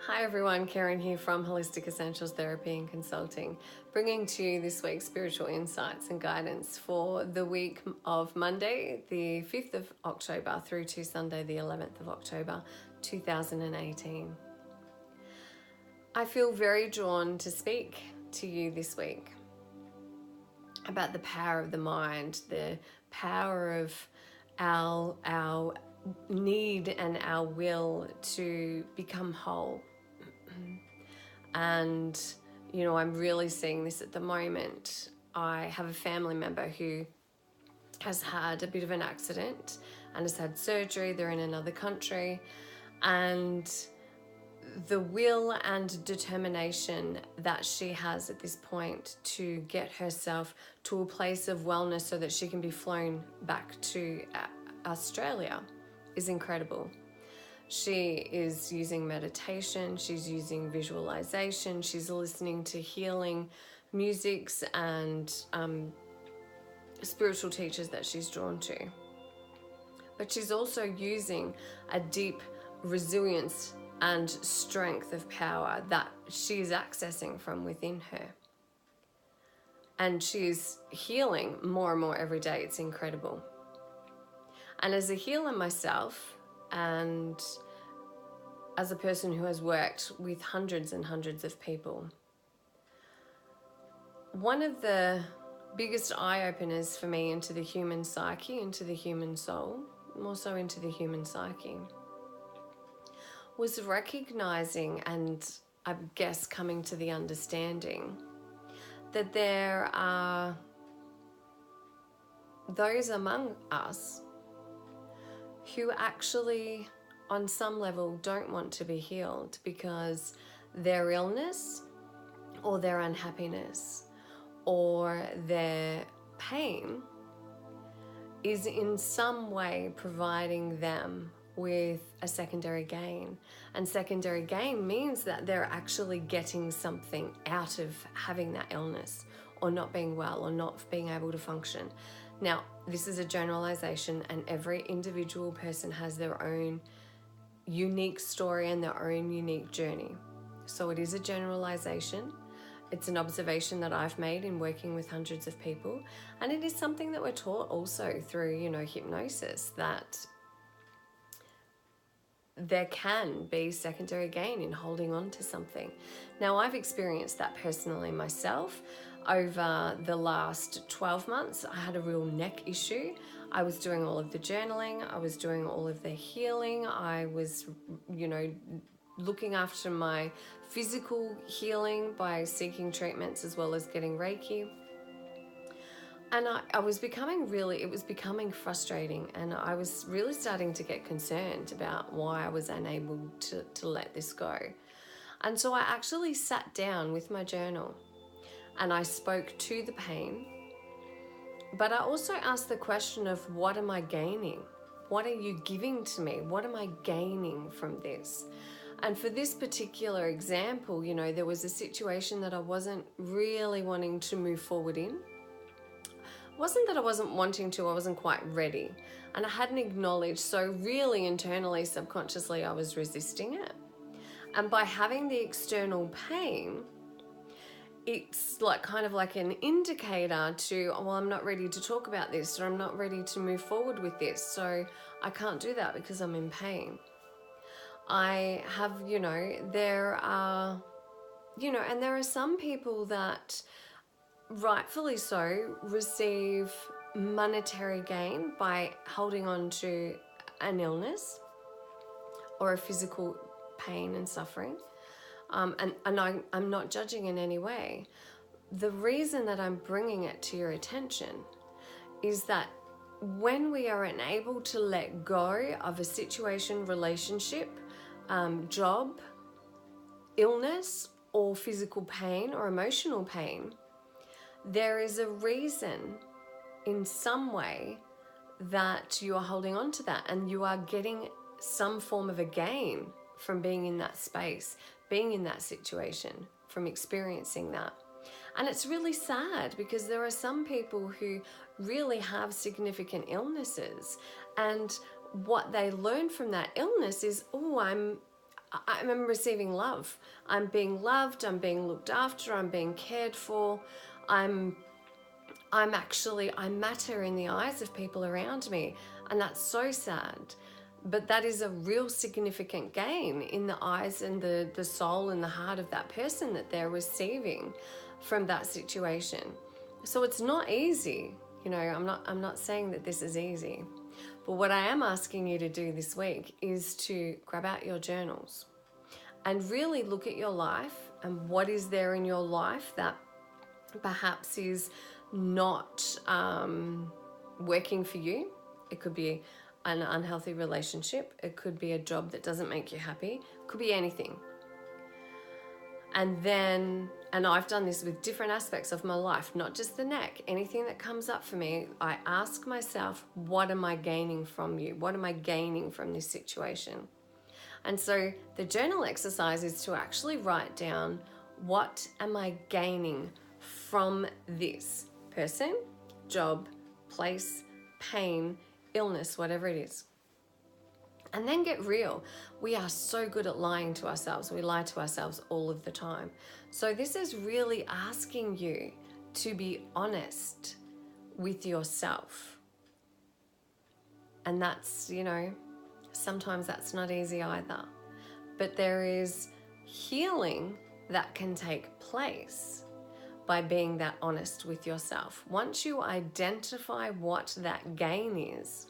Hi everyone, Karen here from Holistic Essentials Therapy and Consulting, bringing to you this week's spiritual insights and guidance for the week of Monday, the 5th of October through to Sunday, the 11th of October, 2018. I feel very drawn to speak to you this week about the power of the mind, the power of our need and our will to become whole. And, I'm really seeing this at the moment. I have a family member who has had a bit of an accident and has had surgery. They're in another country. And the will and determination that she has at this point to get herself to a place of wellness so that she can be flown back to Australia is incredible. She is using meditation, she's using visualization, she's listening to healing musics and spiritual teachers that she's drawn to. But she's also using a deep resilience and strength of power that she's accessing from within her. And she's healing more and more every day. It's incredible. And as a healer myself, and as a person who has worked with hundreds and hundreds of people, one of the biggest eye-openers for me into the human psyche, into the human soul, more so into the human psyche, was recognizing and I guess coming to the understanding that there are those among us who actually on some level don't want to be healed because their illness or their unhappiness or their pain is in some way providing them with a secondary gain. And secondary gain means that they're actually getting something out of having that illness or not being well or not being able to function. Now, this is a generalization, and every individual person has their own unique story and their own unique journey. So it is a generalization. It's an observation that I've made in working with hundreds of people. And it is something that we're taught also through, hypnosis, that there can be secondary gain in holding on to something. Now, I've experienced that personally myself. Over the last 12 months, I had a real neck issue. I was doing all of the journaling. I was doing all of the healing. I was, looking after my physical healing by seeking treatments as well as getting Reiki. And I was becoming it was becoming frustrating, and I was really starting to get concerned about why I was unable to let this go. And so I actually sat down with my journal and I spoke to the pain, but I also asked the question of what am I gaining? What are you giving to me? What am I gaining from this? And for this particular example, there was a situation that I wasn't really wanting to move forward in. It wasn't that I wasn't wanting to, I wasn't quite ready. And I hadn't acknowledged, so really internally, subconsciously, I was resisting it. And by having the external pain, it's kind of like an indicator to, I'm not ready to talk about this, or I'm not ready to move forward with this. So I can't do that because I'm in pain. I have, there are, and there are some people that rightfully so receive monetary gain by holding on to an illness or a physical pain and suffering. And I'm not judging in any way. The reason that I'm bringing it to your attention is that when we are unable to let go of a situation, relationship, job, illness, or physical pain or emotional pain, there is a reason in some way that you are holding on to that, and you are getting some form of a gain from being in that space, being in that situation, from experiencing that. And it's really sad because there are some people who really have significant illnesses, and what they learn from that illness is, I'm receiving love. I'm being loved, I'm being looked after, I'm being cared for. I matter in the eyes of people around me. And that's so sad. But that is a real significant gain in the eyes and the soul and the heart of that person that they're receiving from that situation. So it's not easy. You know, I'm not saying that this is easy. But what I am asking you to do this week is to grab out your journals and really look at your life and what is there in your life that perhaps is not working for you. It could be an unhealthy relationship. It could be a job that doesn't make you happy. It could be anything. And I've done this with different aspects of my life, not just the neck. Anything that comes up for me, I ask myself, what am I gaining from you? What am I gaining from this situation? And so the journal exercise is to actually write down, what am I gaining from this person, job, place, pain, illness, whatever it is. And then get real. We are so good at lying to ourselves. We lie to ourselves all of the time. So this is really asking you to be honest with yourself. And that's, you know, sometimes that's not easy either. But there is healing that can take place by being that honest with yourself. Once you identify what that gain is,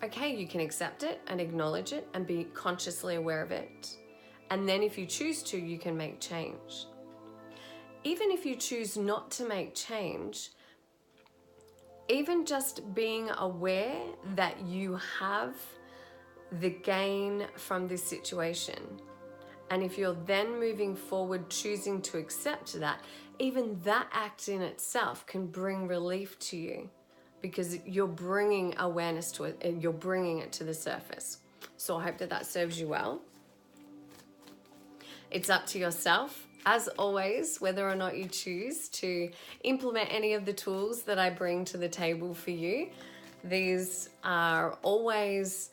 okay, you can accept it and acknowledge it and be consciously aware of it. And then if you choose to, you can make change. Even if you choose not to make change, even just being aware that you have the gain from this situation, and if you're then moving forward choosing to accept that, even that act in itself can bring relief to you, because you're bringing awareness to it and you're bringing it to the surface. So I hope that serves you well. It's up to yourself, as always, whether or not you choose to implement any of the tools that I bring to the table for you. These are always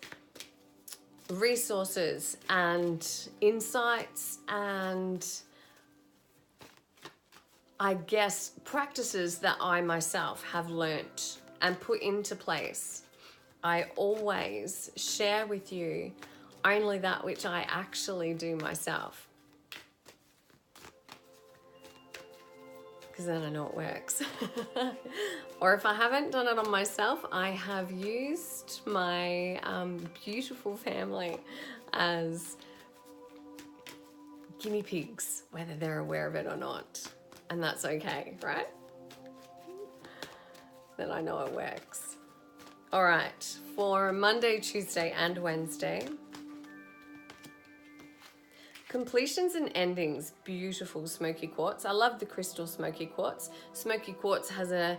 resources and insights and, I guess, practices that I myself have learnt and put into place. I always share with you only that which I actually do myself, because then I know it works. Or if I haven't done it on myself, I have used my beautiful family as guinea pigs, whether they're aware of it or not. And that's okay, right? Then I know it works. All right, for Monday, Tuesday, and Wednesday, completions and endings, beautiful smoky quartz. I love the crystal smoky quartz. Smoky quartz has a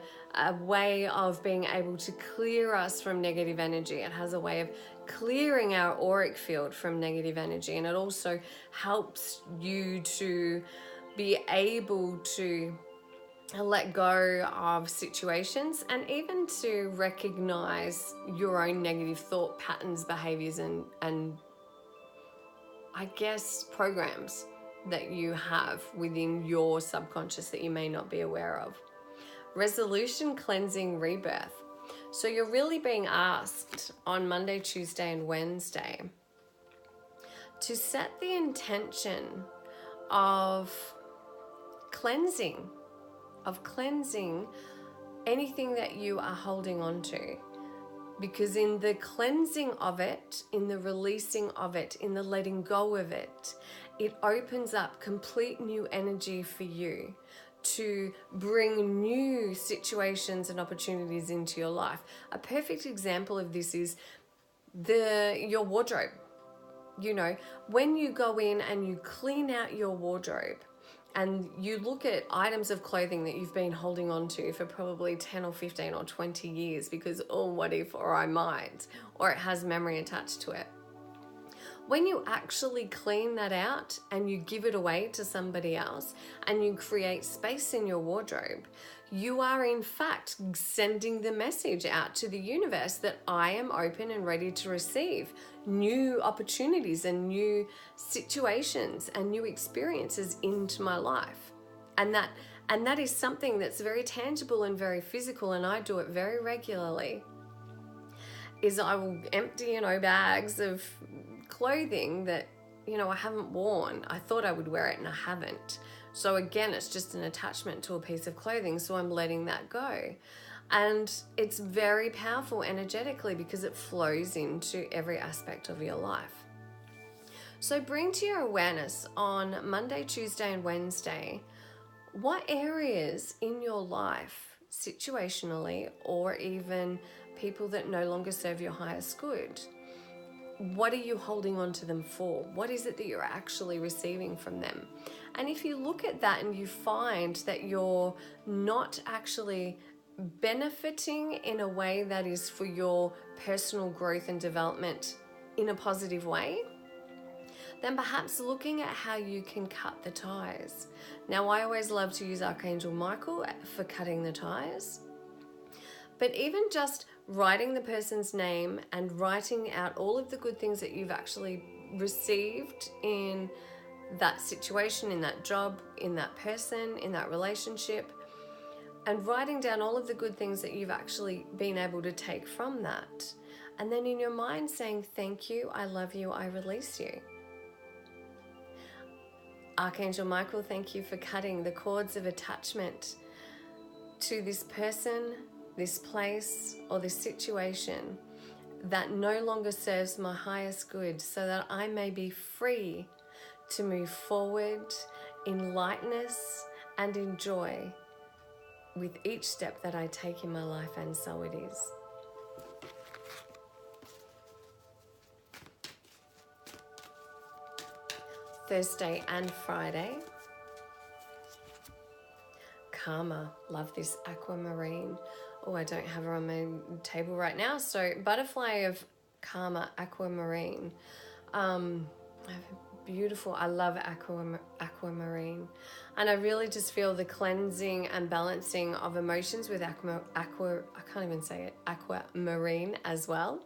way of being able to clear us from negative energy. It has a way of clearing our auric field from negative energy, and it also helps you to be able to let go of situations and even to recognize your own negative thought patterns, behaviors, and I guess programs that you have within your subconscious that you may not be aware of. Resolution, cleansing, rebirth. So you're really being asked on Monday, Tuesday, and Wednesday to set the intention of cleansing anything that you are holding on to. Because in the cleansing of it, in the releasing of it, in the letting go of it, it opens up complete new energy for you to bring new situations and opportunities into your life. A perfect example of this is your wardrobe. You know, when you go in and you clean out your wardrobe, and you look at items of clothing that you've been holding on to for probably 10 or 15 or 20 years because, oh, what if, or I might, or it has memory attached to it. When you actually clean that out and you give it away to somebody else and you create space in your wardrobe, you are in fact sending the message out to the universe that I am open and ready to receive new opportunities and new situations and new experiences into my life. And that is something that's very tangible and very physical, and I do it very regularly. Is I will empty, bags of clothing that, I haven't worn. I thought I would wear it and I haven't. So again, it's just an attachment to a piece of clothing. So I'm letting that go. And it's very powerful energetically because it flows into every aspect of your life. So bring to your awareness on Monday, Tuesday, and Wednesday, what areas in your life, situationally, or even people that no longer serve your highest good, what are you holding on to them for? What is it that you're actually receiving from them? And if you look at that and you find that you're not actually benefiting in a way that is for your personal growth and development in a positive way, then perhaps looking at how you can cut the ties. Now, I always love to use Archangel Michael for cutting the ties. But even just writing the person's name and writing out all of the good things that you've actually received in that situation, in that job, in that person, in that relationship, and writing down all of the good things that you've actually been able to take from that. And then in your mind saying, thank you, I love you, I release you. Archangel Michael, thank you for cutting the cords of attachment to this person, this place, or this situation that no longer serves my highest good, so that I may be free to move forward in lightness and in joy with each step that I take in my life, and so it is. Thursday and Friday. Karma, love this aquamarine. Oh, I don't have her on my table right now. So Butterfly of Karma, aquamarine. Beautiful. I love aquamarine. And I really just feel the cleansing and balancing of emotions with I can't even say it, aquamarine as well.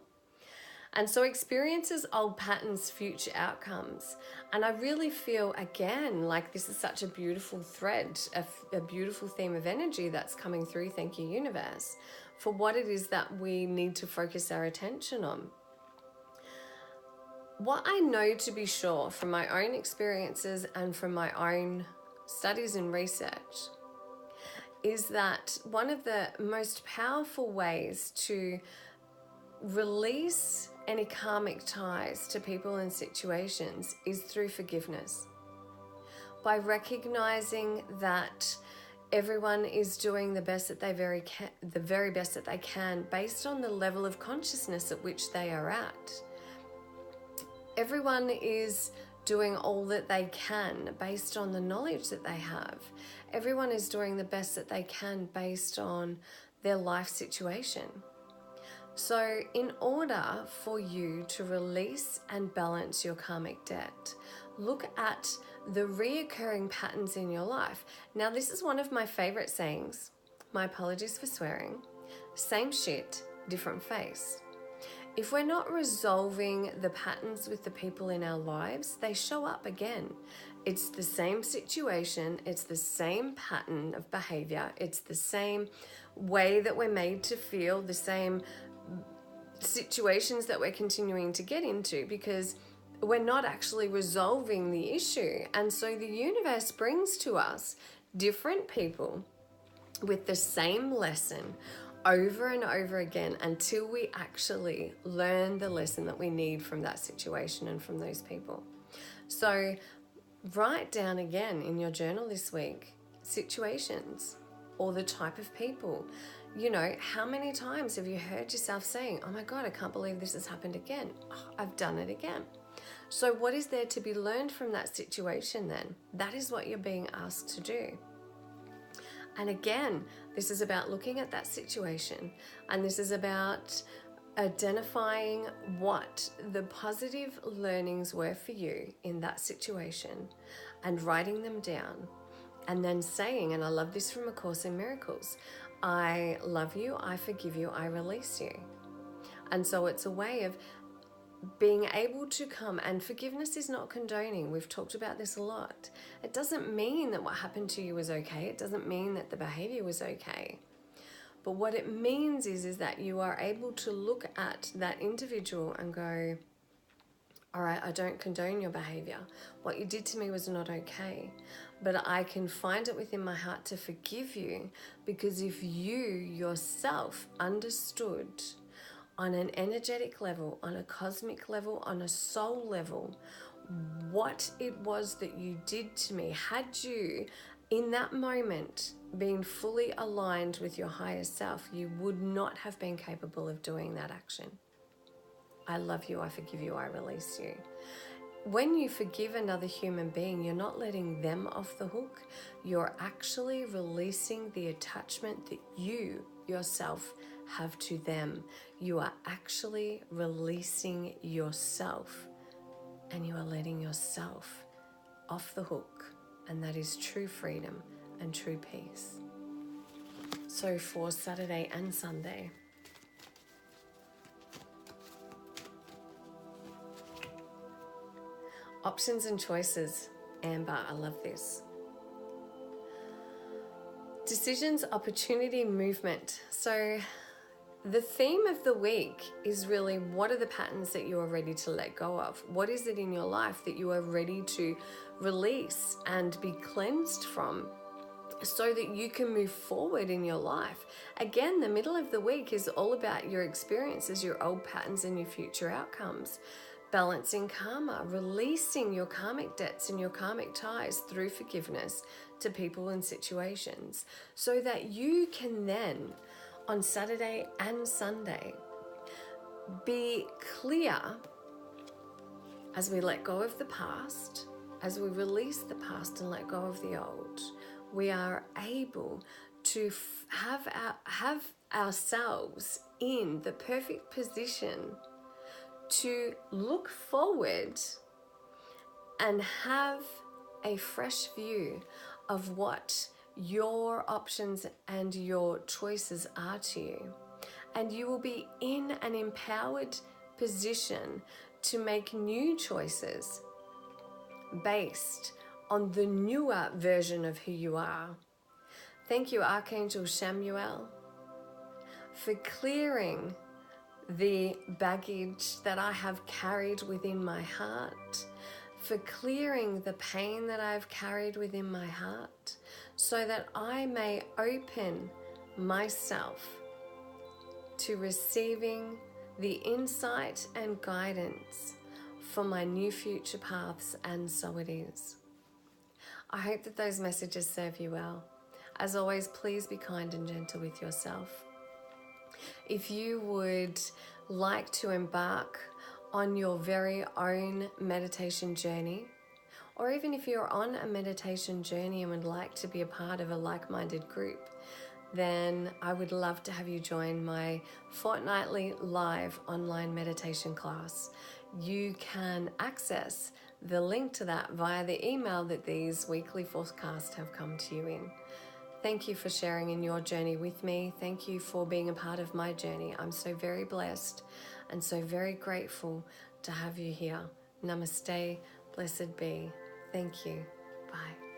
And so experiences, old patterns, future outcomes. And I really feel, again, like this is such a beautiful thread, a beautiful theme of energy that's coming through. Thank you, universe, for what it is that we need to focus our attention on. What I know to be sure from my own experiences and from my own studies and research is that one of the most powerful ways to release any karmic ties to people and situations is through forgiveness. By recognizing that everyone is doing the best that the very best that they can based on the level of consciousness at which they are at. Everyone is doing all that they can based on the knowledge that they have. Everyone is doing the best that they can based on their life situation. So in order for you to release and balance your karmic debt, look at the reoccurring patterns in your life. Now, this is one of my favorite sayings. My apologies for swearing. Same shit, different face. If we're not resolving the patterns with the people in our lives, they show up again. It's the same situation, it's the same pattern of behavior, it's the same way that we're made to feel, the same situations that we're continuing to get into because we're not actually resolving the issue. And so the universe brings to us different people with the same lesson over and over again until we actually learn the lesson that we need from that situation and from those people. So write down again in your journal this week situations or the type of people. You know, how many times have you heard yourself saying, oh my God, I can't believe this has happened again. Oh, I've done it again. So what is there to be learned from that situation then? That is what you're being asked to do. And again, this is about looking at that situation, and this is about identifying what the positive learnings were for you in that situation and writing them down, and then saying, and I love this from A Course in Miracles, I love you, I forgive you, I release you. And so it's a way of being able to come, and forgiveness is not condoning. We've talked about this a lot. It doesn't mean that what happened to you was okay. It doesn't mean that the behavior was okay. But what it means is that you are able to look at that individual and go, all right, I don't condone your behavior. What you did to me was not okay. But I can find it within my heart to forgive you, because if you yourself understood on an energetic level, on a cosmic level, on a soul level, what it was that you did to me, had you in that moment been fully aligned with your higher self, you would not have been capable of doing that action. I love you, I forgive you, I release you. When you forgive another human being, you're not letting them off the hook. You're actually releasing the attachment that you yourself have to them. You are actually releasing yourself, and you are letting yourself off the hook. And that is true freedom and true peace. So for Saturday and Sunday, options and choices. Amber, I love this. Decisions, opportunity, movement. So the theme of the week is really, what are the patterns that you are ready to let go of? What is it in your life that you are ready to release and be cleansed from, so that you can move forward in your life? Again, the middle of the week is all about your experiences, your old patterns, and your future outcomes. Balancing karma, releasing your karmic debts and your karmic ties through forgiveness to people and situations, so that you can then, on Saturday and Sunday, be clear as we let go of the past, as we release the past and let go of the old. We are able to have ourselves in the perfect position to look forward and have a fresh view of what your options and your choices are to you. And you will be in an empowered position to make new choices based on the newer version of who you are. Thank you, Archangel Chamuel, for clearing the baggage that I have carried within my heart, for clearing the pain that I've carried within my heart, so that I may open myself to receiving the insight and guidance for my new future paths, and so it is. I hope that those messages serve you well. As always, please be kind and gentle with yourself. If you would like to embark on your very own meditation journey, or even if you're on a meditation journey and would like to be a part of a like-minded group, then I would love to have you join my fortnightly live online meditation class. You can access the link to that via the email that these weekly forecasts have come to you in. Thank you for sharing in your journey with me. Thank you for being a part of my journey. I'm so very blessed and so very grateful to have you here. Namaste, blessed be. Thank you. Bye.